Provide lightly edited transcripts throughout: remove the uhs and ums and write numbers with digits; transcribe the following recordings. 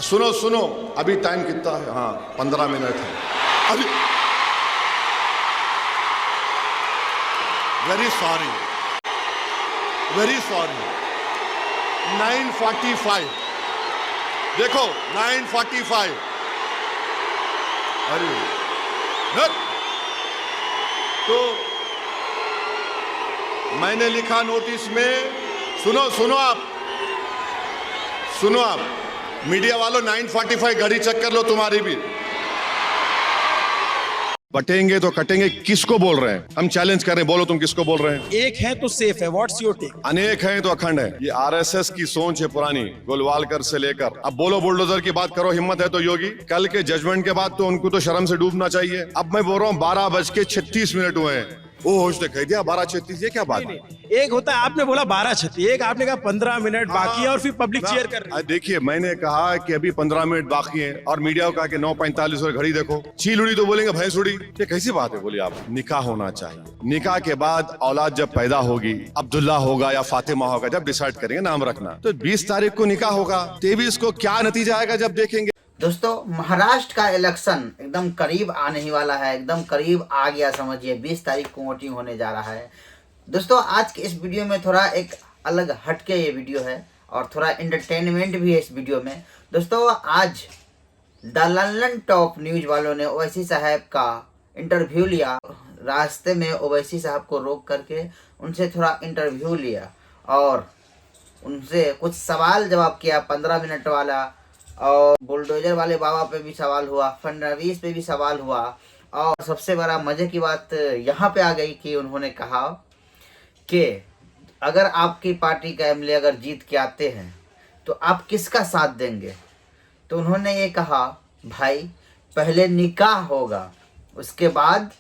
सुनो सुनो, अभी टाइम कितना है? हाँ 15 मिनट है। अरे वेरी सॉरी, वेरी सॉरी। 9:45 देखो 9:45। अरे तो मैंने लिखा नोटिस में, सुनो आप मीडिया वालों 9:45 घड़ी चेक कर लो तुम्हारी भी। बटेंगे तो कटेंगे, किसको बोल रहे हैं? हम चैलेंज कर रहे हैं, बोलो तुम किसको बोल रहे हैं? एक है तो सेफ है, व्हाट्स योर टेक? अनेक हैं तो अखंड है। ये आरएसएस की सोच है पुरानी, गोलवालकर से लेकर। अब बोलो बुलडोजर की बात करो, हिम्मत है तो योगी। कल के जजमेंट के बाद तो उनको तो शर्म से डूबना चाहिए। अब मैं बोल रहा हूँ 12:36 हुए हैं। ओ होश ने कह दिया 12:36, ये क्या बात है? एक होता है, आपने बोला 12:36, एक आपने कहा 15 मिनट बाकी है और फिर पब्लिक चेयर कर रही है। देखिए मैंने कहा कि अभी 15 मिनट बाकी है और मीडिया को कहा कि 9:45 और घड़ी देखो। चील उड़ी तो बोलेंगे भैंस उड़ी। ये कैसी बात है? बोलिए आप। निकाह होना चाहिए, निकाह के बाद औलाद जब पैदा होगी, अब्दुल्ला होगा या फातिमा होगा, जब डिसाइड करेंगे नाम रखना, तो 20 तारीख को निकाह होगा। 23 को क्या नतीजा आएगा जब देखेंगे। दोस्तों, महाराष्ट्र का इलेक्शन एकदम करीब आने ही वाला है, एकदम करीब आ गया समझिए। 20 तारीख को वोटिंग होने जा रहा है। दोस्तों, आज के इस वीडियो में थोड़ा एक अलग हटके ये वीडियो है और थोड़ा एंटरटेनमेंट भी है इस वीडियो में। दोस्तों, आज द लंदन टॉप न्यूज वालों ने ओवैसी साहब का इंटरव्यू लिया। रास्ते में ओवैसी साहब को रोक करके उनसे थोड़ा इंटरव्यू लिया और उनसे कुछ सवाल जवाब किया, 15 मिनट वाला। और बुलडोजर वाले बाबा पे भी सवाल हुआ, फडणवीस पे भी सवाल हुआ। और सबसे बड़ा मजे की बात यहाँ पे आ गई कि उन्होंने कहा कि अगर आपकी पार्टी का एमएलए अगर जीत के आते हैं तो आप किसका साथ देंगे? तो उन्होंने ये कहा, भाई पहले निकाह होगा, उसके बाद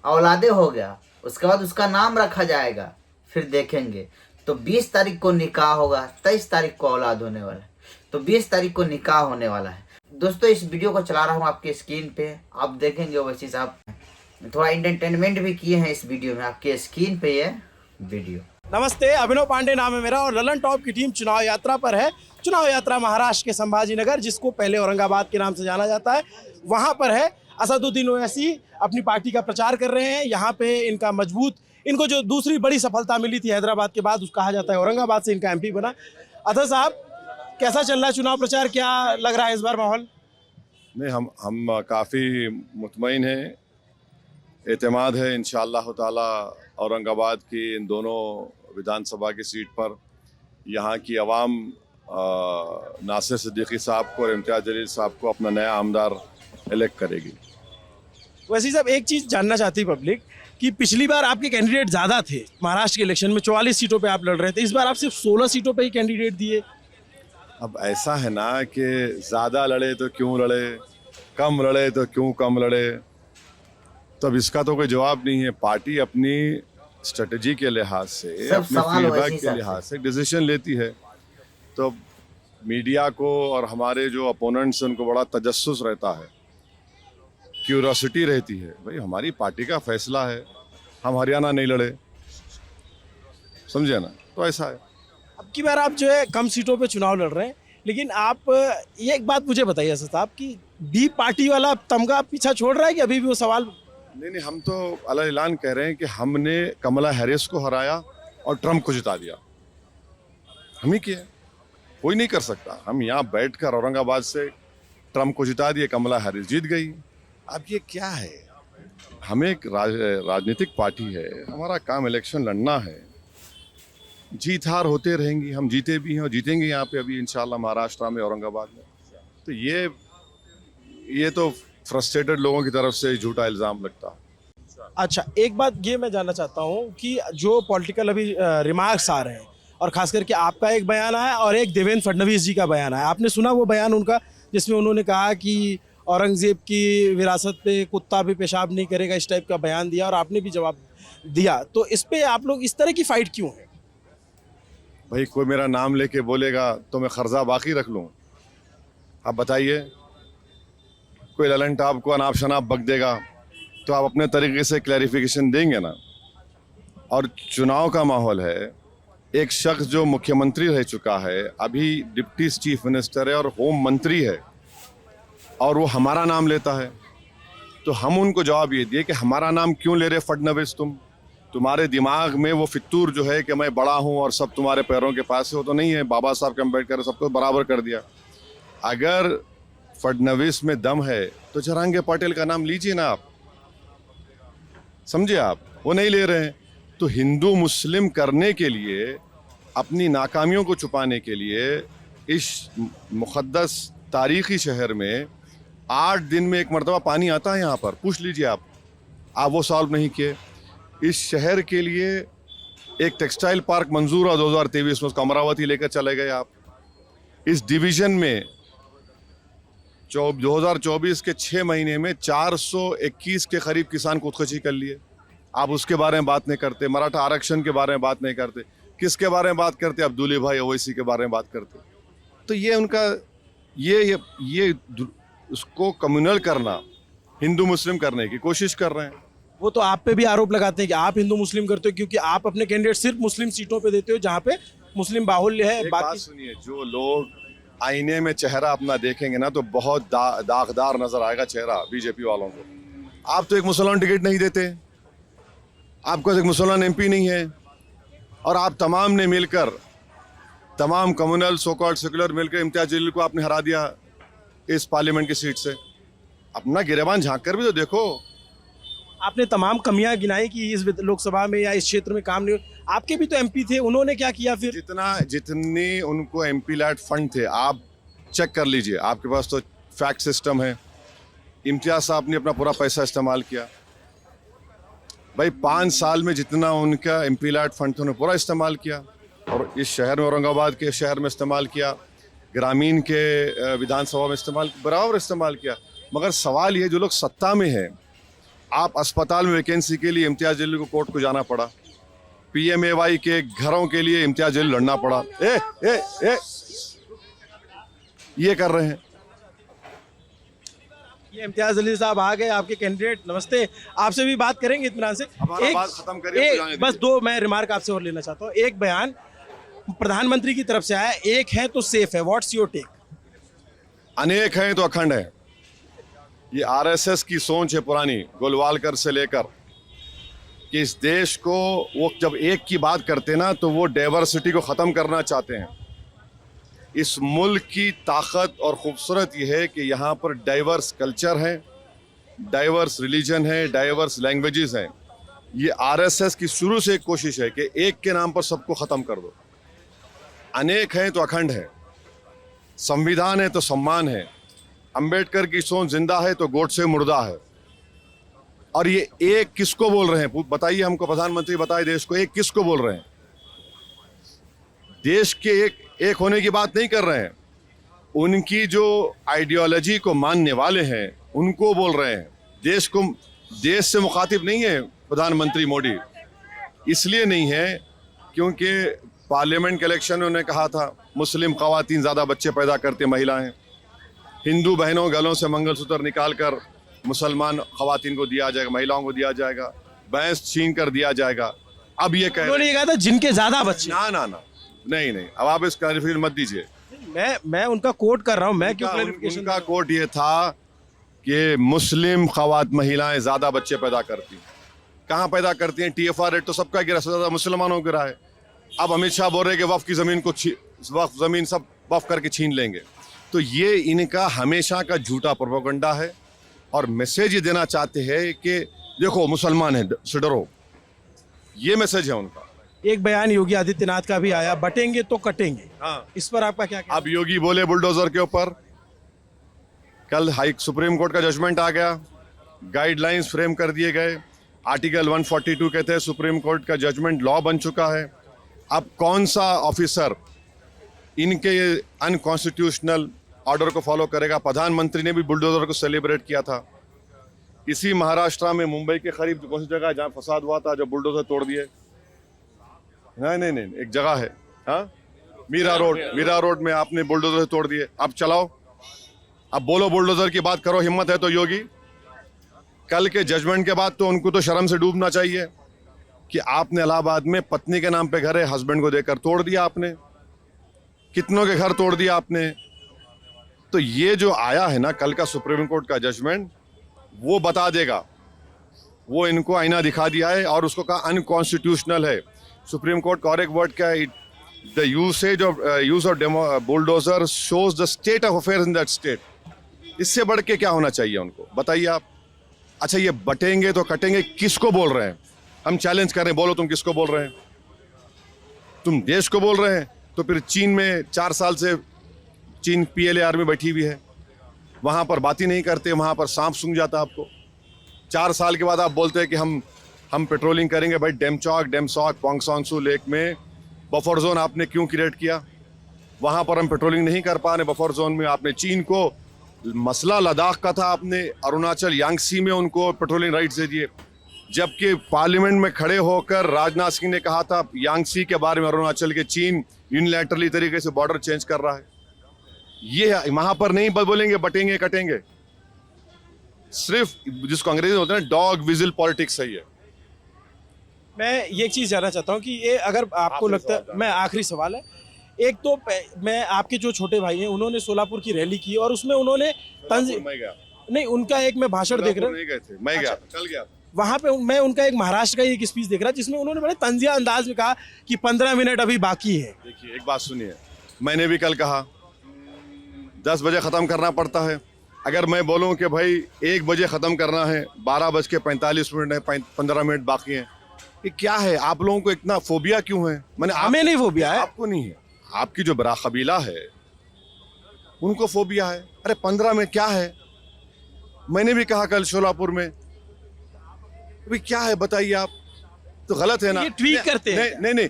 औलादे हो गया, उसके बाद उसका नाम रखा जाएगा, फिर देखेंगे। तो 20 तारीख को निकाह होगा, 23 तारीख को औलाद होने वाला है, तो 20 तारीख को निकाह होने वाला है। दोस्तों, इस वीडियो को चला रहा हूँ आपके स्क्रीन पे, आप देखेंगे ओवैसी साहब थोड़ा एंटरटेनमेंट भी किए हैं इस वीडियो में। आपके स्क्रीन पे ये वीडियो। नमस्ते, अभिनव पांडे नाम है मेरा और ललन टॉप की टीम चुनाव यात्रा पर है। चुनाव यात्रा महाराष्ट्र के संभाजी नगर, जिसको पहले औरंगाबाद के नाम से जाना जाता है, वहाँ पर है। असदुद्दीन ओवैसी अपनी पार्टी का प्रचार कर रहे हैं। यहाँ पे इनका मजबूत, इनको जो दूसरी बड़ी सफलता मिली थी हैदराबाद के बाद, उसका कहा जाता है औरंगाबाद से इनका एमपी बना। अतः साहब, कैसा चल रहा है चुनाव प्रचार? क्या लग रहा है इस बार माहौल? नहीं, हम काफ़ी मुतमईन हैं, एतमाद है इंशाअल्लाह ताला औरंगाबाद की इन दोनों विधानसभा की सीट पर यहाँ की आवाम नासिर सिद्दीकी साहब को और इम्तियाज़ जलील साहब को अपना नया आमदार इलेक्ट करेगी। वैसे साहब, एक चीज़ जानना चाहती पब्लिक कि पिछली बार आपके कैंडिडेट ज़्यादा थे। महाराष्ट्र के इलेक्शन में 44 सीटों पे आप लड़ रहे थे, इस बार आप सिर्फ 16 सीटों पे ही कैंडिडेट दिए। अब ऐसा है ना कि ज़्यादा लड़े तो क्यों लड़े, कम लड़े तो क्यों कम लड़े, तो अब इसका तो कोई जवाब नहीं है। पार्टी अपनी स्ट्रेटजी के लिहाज से, अपने फीडबैक के लिहाज से डिसीजन लेती है। तो मीडिया को और हमारे जो अपोनेंट्स हैं उनको बड़ा तजस्सुस रहता है, क्यूरोसिटी रहती है। भाई हमारी पार्टी का फैसला है, हम हरियाणा नहीं लड़े, समझे ना? तो ऐसा है। अब की बार आप जो है कम सीटों पे चुनाव लड़ रहे हैं, लेकिन आप ये एक बात मुझे बताइए साहब कि बी पार्टी वाला तमगा पीछा छोड़ रहा है कि अभी भी वो सवाल? नहीं, हम तो अला ऐलान कह रहे हैं कि हमने कमला हैरिस को हराया और ट्रंप को जिता दिया। हम ही किए, कोई नहीं कर सकता। हम यहाँ बैठकर औरंगाबाद से ट्रंप को जिता दिए, कमला हैरिस जीत गई। अब ये क्या है? हम एक राजनीतिक पार्टी है, हमारा काम इलेक्शन लड़ना है। जीत हार होते रहेंगी, हम जीते भी हैं और जीतेंगे यहाँ पे अभी इंशाल्लाह महाराष्ट्र में, औरंगाबाद में। तो ये तो फ्रस्ट्रेटेड लोगों की तरफ से झूठा इल्ज़ाम लगता है। अच्छा, एक बात ये मैं जानना चाहता हूँ कि जो पॉलिटिकल अभी रिमार्क्स आ रहे हैं, और खास करके आपका एक बयान आया और एक देवेंद्र फडणवीस जी का बयान आया, आपने सुना वो बयान उनका, जिसमें उन्होंने कहा कि औरंगजेब की विरासत पे कुत्ता भी पेशाब नहीं करेगा, इस टाइप का बयान दिया और आपने भी जवाब दिया। तो इस पे आप लोग इस तरह की फाइट क्यों है? भाई कोई मेरा नाम लेके बोलेगा तो मैं कर्जा बाकी रख लूँ? आप बताइए, कोई ललन टॉप को अनाप शनाप बक देगा तो आप अपने तरीके से क्लैरिफिकेशन देंगे ना? और चुनाव का माहौल है, एक शख्स जो मुख्यमंत्री रह चुका है, अभी डिप्टी चीफ मिनिस्टर है और होम मंत्री है, और वो हमारा नाम लेता है, तो हम उनको जवाब ये दिए कि हमारा नाम क्यों ले रहे फडणवीस, तुम्हारे दिमाग में वो फितूर जो है कि मैं बड़ा हूँ और सब तुम्हारे पैरों के पास है, वो तो नहीं है। बाबा साहब अम्बेडकर ने सबको बराबर कर दिया। अगर फडणवीस में दम है तो जरांगे पटेल का नाम लीजिए ना, आप समझे, आप वो नहीं ले रहे हैं। तो हिंदू मुस्लिम करने के लिए, अपनी नाकामियों को छुपाने के लिए, इस मुक़द्दस तारीख़ी शहर में 8 दिन में एक मरतबा पानी आता है यहाँ पर, पूछ लीजिए आप वो सॉल्व नहीं किए। इस शहर के लिए एक टेक्सटाइल पार्क मंजूर हुआ 2023 में, उसको अमरावती लेकर चले गए आप। इस डिवीज़न में 2024 के 6 महीने में 421 के करीब किसान खुदकुशी कर लिए। आप उसके बारे में बात नहीं करते, मराठा आरक्षण के बारे में बात नहीं करते, किसके बारे में बात करते? अब्दुल्ले भाई ओवैसी के बारे में बात करते। तो ये उनका ये उसको कम्युनल करना, हिंदू मुस्लिम करने की कोशिश कर रहे हैं। वो तो आप पे भी आरोप लगाते हैं कि आप हिंदू मुस्लिम करते हो, क्योंकि आप अपने कैंडिडेट सिर्फ मुस्लिम सीटों पे देते हो जहाँ पे मुस्लिम बाहुल्य है। एक बात सुनिए, जो लोग आईने में चेहरा अपना देखेंगे ना, तो बहुत दागदार नजर आएगा चेहरा बीजेपी वालों को। आप तो एक मुसलमान टिकट नहीं देते, आपको एक मुसलमान एमपी नहीं है, और आप तमाम ने मिलकर, तमाम कम्युनल सो कॉल्ड सेकुलर मिलकर इम्तियाज जलील को आपने हरा दिया इस पार्लियामेंट की सीट से। अपना गिरेबान झांक कर भी तो देखो। आपने तमाम कमियां गिनाई कि इस लोकसभा में या इस क्षेत्र में काम नहीं। आपके भी तो एमपी थे, उन्होंने क्या किया फिर? जितनी उनको एमपी लैट फंड थे, आप चेक कर लीजिए, आपके पास तो फैक्ट सिस्टम है। इम्तियाज साहब ने अपना पूरा पैसा इस्तेमाल किया भाई, 5 साल में जितना उनका एमपी लैट फंड था उन्होंने पूरा इस्तेमाल किया, और इस शहर में, औरंगाबाद के शहर में इस्तेमाल किया, ग्रामीण के विधानसभा में बराबर इस्तेमाल किया। मगर सवाल ये, जो लोग सत्ता में हैं, आप अस्पताल में वैकेंसी के लिए इम्तियाज जलील को कोर्ट को जाना पड़ा, PMAY के घरों के लिए इम्तियाज जलील लड़ना पड़ा। ये कर रहे हैं। ये इम्तियाज जलील साहब आ गए, आपके कैंडिडेट। नमस्ते, आपसे भी बात करेंगे इत्मीनान से। बात खत्म करिए, बस 2 मैं रिमार्क आपसे और लेना चाहता हूँ। एक बयान प्रधानमंत्री की तरफ से आया, एक है तो सेफ है, व्हाट्स योर टेक? अनेक हैं तो अखंड है। ये RSS की सोच है पुरानी, गोलवालकर से लेकर, कि इस देश को, वो जब एक की बात करते ना, तो वो डाइवर्सिटी को ख़त्म करना चाहते हैं। इस मुल्क की ताकत और ख़ूबसूरत ये है कि यहाँ पर डाइवर्स कल्चर है, डाइवर्स रिलीजन है, डाइवर्स लैंग्वेजेस हैं। ये RSS की शुरू से एक कोशिश है कि एक के नाम पर सबको ख़त्म कर दो। अनेक हैं तो अखंड है, संविधान है तो सम्मान है, अंबेडकर की सोच जिंदा है तो गोडसे मुर्दा है। और ये एक किसको बोल रहे हैं, बताइए हमको, प्रधानमंत्री बताए देश को, एक किसको बोल रहे हैं? देश के एक होने की बात नहीं कर रहे हैं, उनकी जो आइडियोलॉजी को मानने वाले हैं उनको बोल रहे हैं। देश से मुखातिब नहीं है प्रधानमंत्री मोदी। इसलिए नहीं है क्योंकि पार्लियामेंट के इलेक्शन में उन्होंने कहा था मुस्लिम ख़वातीन ज़्यादा बच्चे पैदा करते महिलाएं, हिंदू बहनों गलों से मंगलसूत्र निकाल कर मुसलमान ख़वातीन को दिया जाएगा, महिलाओं को दिया जाएगा, भैंस छीन कर दिया जाएगा। अब ये उन्होंने ये कहा था जिनके ज़्यादा बच्चे। ना, नहीं, अब आप इस क्लैरिफिकेशन मत दीजिए। मैं उनका कोट कर रहा हूँ, मैं क्यों क्लैरिफिकेशन? उनका कोट ये था कि मुस्लिम महिलाएं ज़्यादा बच्चे पैदा करती हैं। कहाँ पैदा करती हैं? TFR रेट तो सबका गिरा, ज़्यादा मुसलमानों को गिरा है। अब अमित शाह बोल रहे कि वफ़ की ज़मीन को वफ़ ज़मीन सब वफ़ करके छीन लेंगे। तो ये इनका हमेशा का झूठा प्रोपेगेंडा है, और मैसेज ये देना चाहते हैं कि देखो मुसलमान है से डरो, ये मैसेज है उनका। एक बयान योगी आदित्यनाथ का भी आया, बटेंगे तो कटेंगे। हाँ, इस पर आपका क्या कहना? अब योगी बोले बुलडोजर के ऊपर। कल सुप्रीम कोर्ट का जजमेंट आ गया, गाइडलाइंस फ्रेम कर दिए गए, आर्टिकल 142 के तहत सुप्रीम कोर्ट का जजमेंट लॉ बन चुका है। अब कौन सा ऑफिसर इनके अनकॉन्स्टिट्यूशनल ऑर्डर को फॉलो करेगा? प्रधानमंत्री ने भी बुलडोजर को सेलिब्रेट किया था। इसी महाराष्ट्र में मुंबई के करीब कौन सी जगह जहाँ फसाद हुआ था, जो बुलडोजर तोड़ दिए? नहीं, एक जगह है, हाँ, मीरा रोड में आपने बुलडोजर तोड़ दिए। अब चलाओ, अब बोलो, बुलडोजर की बात करो, हिम्मत है तो योगी। कल के जजमेंट के बाद तो उनको तो शर्म से डूबना चाहिए कि आपने इलाहाबाद में पत्नी के नाम पे घर है, हस्बैंड को देकर तोड़ दिया आपने, कितनों के घर तोड़ दिया आपने। तो ये जो आया है ना कल का सुप्रीम कोर्ट का जजमेंट, वो बता देगा, वो इनको आईना दिखा दिया है और उसको कहा अनकॉन्स्टिट्यूशनल है। सुप्रीम कोर्ट का और एक वर्ड क्या है, the use of bulldozer shows the state of affairs in that state. इससे बढ़ के क्या होना चाहिए उनको, बताइए आप। अच्छा, ये बटेंगे तो कटेंगे, किसको बोल रहे हैं? हम चैलेंज कर रहे हैं, बोलो तुम किसको बोल रहे हैं? तुम देश को बोल रहे हैं? तो फिर चीन में 4 साल से चीन PLA आर्मी बैठी हुई है, वहां पर बात ही नहीं करते, वहां पर सांप सूंघ जाता आपको। 4 साल के बाद आप बोलते हैं कि हम पेट्रोलिंग करेंगे। भाई डेमचौक, डेमसॉक, पोंगसोंगसू लेक में बफर जोन आपने क्यों क्रिएट किया? वहां पर हम पेट्रोलिंग नहीं कर पा रहे बफर जोन में। आपने चीन को, मसला लद्दाख का था, आपने अरुणाचल यांगसी में उनको पेट्रोलिंग राइट्स दे दिए, जबकि पार्लियामेंट में खड़े होकर राजनाथ सिंह ने कहा था यांगसी के बारे में, अरुणाचल के, चीन यूनिलैटरली तरीके से बॉर्डर चेंज कर रहा है। ये वहां पर नहीं बोलेंगे बटेंगे कटेंगे, सिर्फ जिसको अंग्रेजी में होता है ना डॉग विजिल पॉलिटिक्स है ये। मैं ये चीज़ जानना चाहता हूँ कि ये अगर आपको लगता है, मैं आखिरी सवाल है, एक तो मैं आपके जो छोटे भाई हैं उन्होंने सोलापुर की रैली की और उसमें उन्होंने मैं गया नहीं, उनका एक मैं भाषण देख रहा नहीं गए थे, मैं गया था, कल गया था। वहां पे मैं उनका एक महाराष्ट्र का एक स्पीच देख रहा जिसमें उन्होंने बड़े तंजिया अंदाज में कहा कि 15 मिनट अभी बाकी है। देखिए, एक बात सुनिए, मैंने भी कल कहा 10 बजे ख़त्म करना पड़ता है। अगर मैं बोलूं कि भाई 1 बजे ख़त्म करना है, 12:45 है, 15 मिनट बाकी हैं, ये क्या है? आप लोगों को इतना फोबिया क्यों है? हमें नहीं फोबिया है, आपको नहीं है, आपकी जो बड़ा कबीला है उनको फोबिया है। अरे 15 में क्या है? मैंने भी कहा कल शोलापुर में, अभी क्या है बताइए आप। तो गलत है ना, ये ट्वीट करते हैं। नहीं,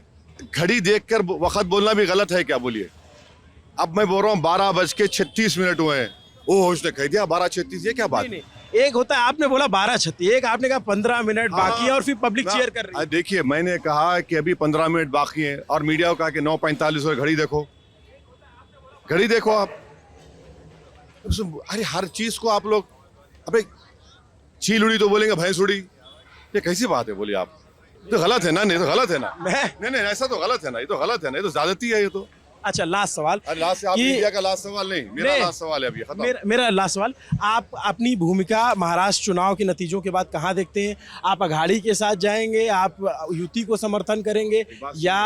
घड़ी देखकर वक्त बोलना भी गलत है क्या? बोलिए। अब मैं बोल रहा हूँ 12:36 हुए हैं, ओ उसने कह दिया 12:36, ये क्या बात? नहीं, एक होता है आपने बोला 12:36, एक आपने कहा 15 मिनट बाकी है और फिर पब्लिक चेयर कर रही है। देखिए, मैंने कहा कि अभी 15 मिनट बाकी है और मीडिया को कहा कि 9:45 हुए, घड़ी देखो, घड़ी देखो आप। अरे हर चीज को आप लोग, अबे चील उड़ी तो बोलेंगे भैंस उड़ी, ये कैसी बात है? बोलिए आप। तो गलत है ना? नहीं तो गलत है ना? नहीं, ऐसा तो गलत है ना, ये तो गलत है ना, ये तो ज्यादती है ये तो। अच्छा, लास्ट सवाल। लास्ट आप मीडिया का लास्ट सवाल नहीं, मेरा लास्ट सवाल है अभी खत्म। मेरा लास्ट सवाल, आप अपनी भूमिका महाराष्ट्र चुनाव के नतीजों के बाद कहाँ देखते हैं? आप अघाड़ी के साथ जाएंगे, आप युति को समर्थन करेंगे, या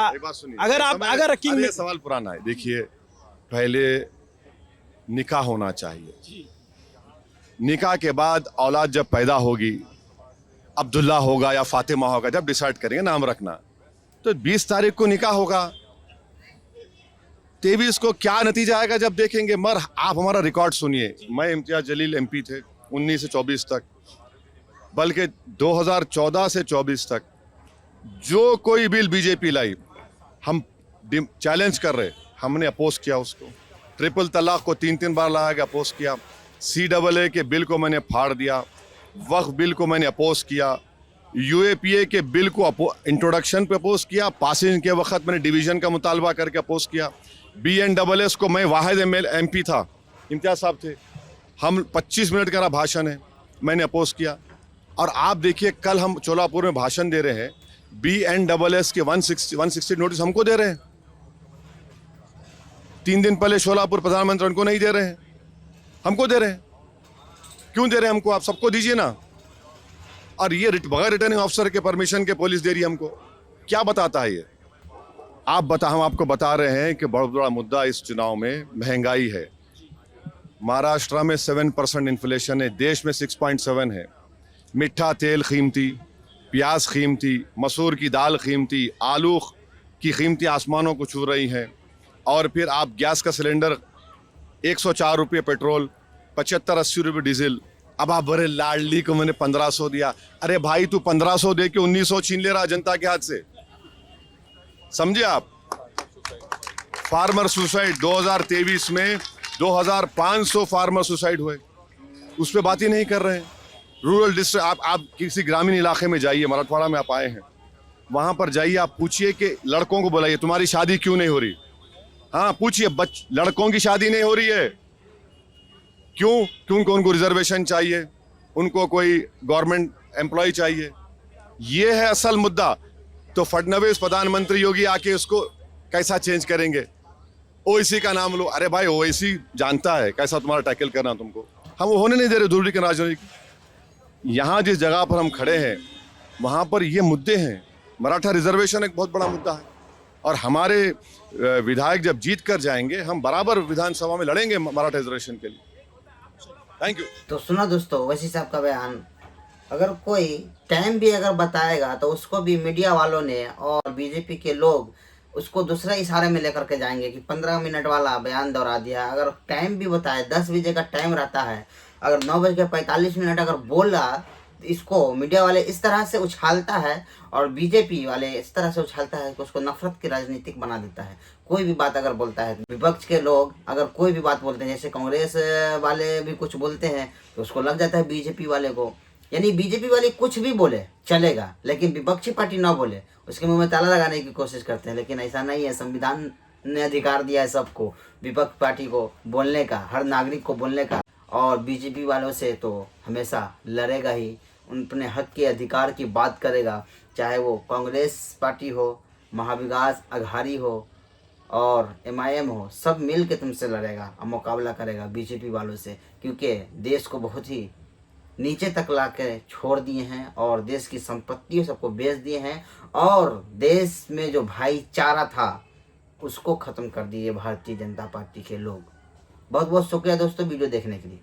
अगर आप किंग ये सवाल पुराना है। देखिए, पहले निकाह होना चाहिए, निकाह के बाद औलाद जब पैदा होगी, अब्दुल्ला होगा या फातिमा होगा, जब डिसाइड करेंगे नाम रखना, तो 20 तारीख को निकाह होगा। 23 को क्या नतीजा आएगा जब देखेंगे। मगर आप हमारा रिकॉर्ड सुनिए, मैं इम्तियाज जलील MP थे 19 से 24 तक, बल्कि 2014 से 24 तक जो कोई बिल बीजेपी लाई, हम चैलेंज कर रहे, हमने अपोज किया उसको। ट्रिपल तलाक को 3 बार लाया गया, अपोज किया। CAA के बिल को मैंने फाड़ दिया, वक्फ बिल को मैंने अपोज किया, UAPA के बिल को इंट्रोडक्शन पे अपोज किया, पासिंग के वक्त मैंने डिवीजन का मुतालबा करके अपोज किया। BNSS को मैं वाहिद MP था, इम्तियाज साहब थे, हम 25 मिनट का भाषण है, मैंने अपोज किया। और आप देखिए, कल हम चोलापुर में भाषण दे रहे हैं, BNSS के 160 नोटिस हमको दे रहे हैं। 3 दिन पहले शोलापुर प्रधानमंत्री उनको नहीं दे रहे हैं, हमको दे रहे हैं। क्यों दे रहे हैं हमको? आप सबको दीजिए ना। और ये बगैर रिटर्निंग ऑफिसर के परमिशन के पुलिस दे रही है हमको। क्या बताता है ये? हम आपको बता रहे हैं कि बहुत बड़ा मुद्दा इस चुनाव में महंगाई है। महाराष्ट्र में 7% इन्फ्लेशन है, देश में 6.7 है। मीठा तेल कीमती, प्याज कीमती, मसूर की दाल कीमती, आलू की कीमती आसमानों को छू रही हैं। और फिर आप गैस का सिलेंडर 104 रुपये पेट्रोल, 75-80 रुपये डीजल। अब आप बड़े लाडली को मैंने 1500 दिया। अरे भाई, तू 1500 दे के 1900 छीन ले रहा जनता के हाथ से, समझे आप? फार्मर सुसाइड 2023 में 2500 फार्मर सुसाइड हुए, उस पर बात ही नहीं कर रहे हैं। रूरल डिस्ट्रिक्ट, आप किसी ग्रामीण इलाके में जाइए, मराठवाड़ा में आप आए हैं, वहां पर जाइए, आप पूछिए कि लड़कों को बुलाइए, तुम्हारी शादी क्यों नहीं हो रही? हाँ पूछिए, लड़कों की शादी नहीं हो रही है क्यों? क्योंकि उनको रिजर्वेशन चाहिए, उनको कोई गवर्नमेंट एम्प्लॉय चाहिए। ये है असल मुद्दा। तो फडणवीस प्रधानमंत्री योगी आके उसको कैसा चेंज करेंगे। ओवैसी का नाम लो, अरे भाई ओवैसी जानता है कैसा तुम्हारा टैकल करना तुमको, हम वो होने नहीं दे रहे दूरबीन की राजनीति। यहाँ जिस जगह पर हम खड़े हैं वहाँ पर ये मुद्दे हैं। मराठा रिजर्वेशन एक बहुत बड़ा मुद्दा है और हमारे विधायक जब जीत कर जाएंगे हम बराबर विधानसभा में लड़ेंगे मराठा रिजर्वेशन के लिए। Thank you. तो सुना दोस्तों ओवैसी साहब का बयान। अगर कोई टाइम भी अगर बताएगा तो उसको भी मीडिया वालों ने और बीजेपी के लोग उसको दूसरे इशारे में लेकर के जाएंगे कि 15 मिनट वाला बयान दोहरा दिया। अगर टाइम भी बताए 10 बजे का टाइम रहता है, अगर 9:45 अगर बोला, इसको मीडिया वाले इस तरह से उछालता है और बीजेपी वाले इस तरह से उछालता है कि उसको नफरत की राजनीतिक बना देता है। कोई भी बात अगर बोलता है, विपक्ष के लोग अगर कोई भी बात बोलते हैं, जैसे कांग्रेस वाले भी कुछ बोलते हैं तो उसको लग जाता है बीजेपी वाले को। यानी बीजेपी वाले कुछ भी बोले चलेगा, लेकिन विपक्षी पार्टी ना बोले उसके मुंह में ताला लगाने की कोशिश करते हैं। लेकिन ऐसा नहीं है, संविधान ने अधिकार दिया है सबको, विपक्ष पार्टी को बोलने का, हर नागरिक को बोलने का। और बीजेपी वालों से तो हमेशा लड़ेगा ही, उन अपने हक के अधिकार की बात करेगा, चाहे वो कांग्रेस पार्टी हो, महाविकास अघाड़ी हो और MIM हो, सब मिल के तुमसे लड़ेगा और मुकाबला करेगा बीजेपी वालों से। क्योंकि देश को बहुत ही नीचे तक ला के छोड़ दिए हैं और देश की संपत्तियों सबको बेच दिए हैं और देश में जो भाईचारा था उसको ख़त्म कर दिए भारतीय जनता पार्टी के लोग। बहुत बहुत शुक्रिया दोस्तों वीडियो देखने के लिए।